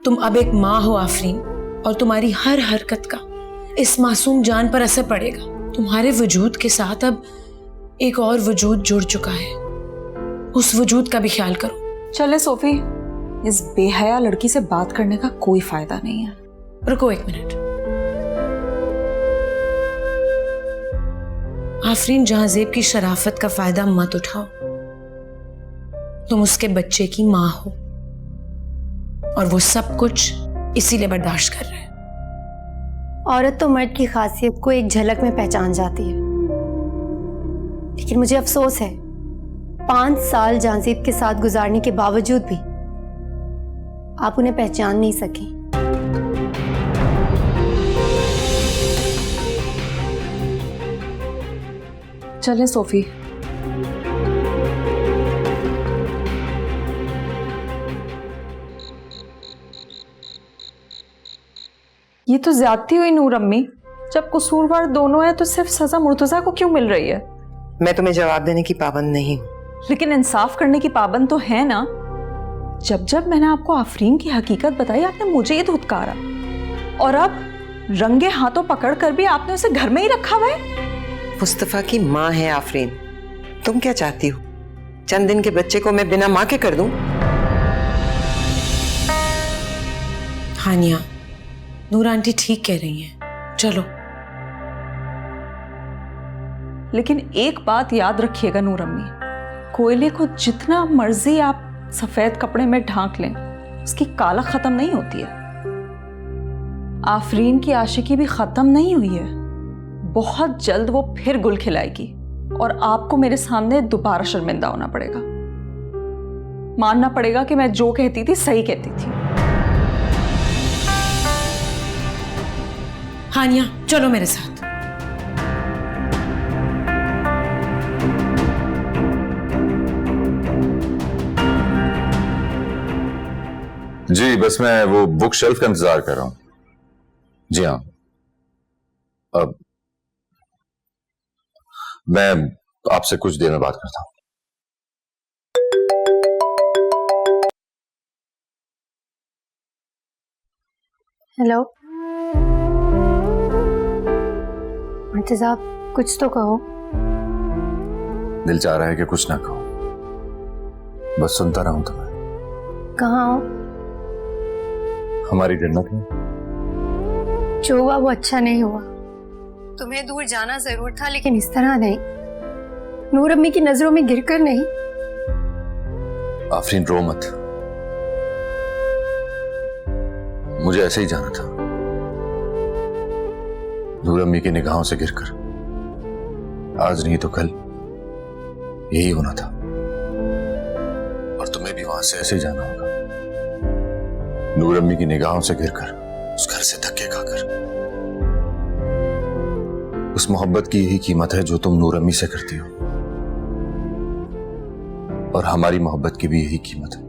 तुम अब एक माँ हो आफरीन, और तुम्हारी हर हरकत का इस मासूम जान पर असर पड़ेगा। तुम्हारे वजूद के साथ अब एक और वजूद जुड़ चुका है, उस वजूद का भी ख्याल करो। चले सोफी, इस बेहया लड़की से बात करने का कोई फायदा नहीं है। रुको एक मिनट। आफरीन, जहांजेब की शराफत का फायदा मत उठाओ। तुम उसके बच्चे की माँ हो और वो सब कुछ इसीलिए बर्दाश्त कर रहे हैं। औरत तो मर्द की खासियत को एक झलक में पहचान जाती है, लेकिन मुझे अफसोस है 5 साल जहांजेब के साथ गुजारने के बावजूद भी आप उन्हें पहचान नहीं सकी। चले सोफी। ये तो ज्यादती हुई नूर अम्मी। जब कसूरवार दोनों हैं तो सिर्फ सजा मुर्तजा को क्यों मिल रही है? मैं तुम्हें जवाब देने की पाबंद नहीं हूं, लेकिन इंसाफ करने की पाबंद तो है ना। जब जब मैंने आपको आफरीन की हकीकत बताई, आपने मुझे ही धुतकारा, और अब रंगे हाथों पकड़ कर भी आपने उसे घर में ही रखा हुआ है। मुस्तफा की माँ है आफरीन। तुम क्या चाहती हो? चंद दिन के बच्चे को मैं बिना माँ के कर दूं? हानिया, नूर आंटी ठीक कह रही हैं, चलो। लेकिन एक बात याद रखिएगा नूर अम्मी, कोयले को जितना मर्जी आप सफेद कपड़े में ढांक लें, उसकी काला खत्म नहीं होती है। आफरीन की आशिकी भी खत्म नहीं हुई है। बहुत जल्द वो फिर गुल खिलाएगी और आपको मेरे सामने दोबारा शर्मिंदा होना पड़ेगा। मानना पड़ेगा कि मैं जो कहती थी सही कहती थी। हानिया, चलो मेरे साथ। जी बस मैं वो बुक शेल्फ का इंतजार कर रहा हूं। जी हाँ, अब मैं आपसे कुछ देर में बात करता हूं। हेलो मुर्तजा, कुछ तो कहो। दिल चाह रहा है कि कुछ ना कहूं, बस सुनता रहूं तुम्हें। कहाँ हो? हमारी जन्नत में। जो हुआ वो अच्छा नहीं हुआ। तुम्हें दूर जाना जरूर था, लेकिन इस तरह नहीं, नूर अम्मी की नजरों में गिरकर नहीं। आफरीन रो मत, मुझे ऐसे ही जाना था, नूर अम्मी की निगाहों से गिरकर। आज नहीं तो कल यही होना था, और तुम्हें भी वहां से ऐसे ही जाना होगा, नूर अम्मी की निगाहों से गिरकर, उस घर से धक्के खाकर। उस मोहब्बत की यही कीमत है जो तुम नूर अम्मी से करती हो, और हमारी मोहब्बत की भी यही कीमत है।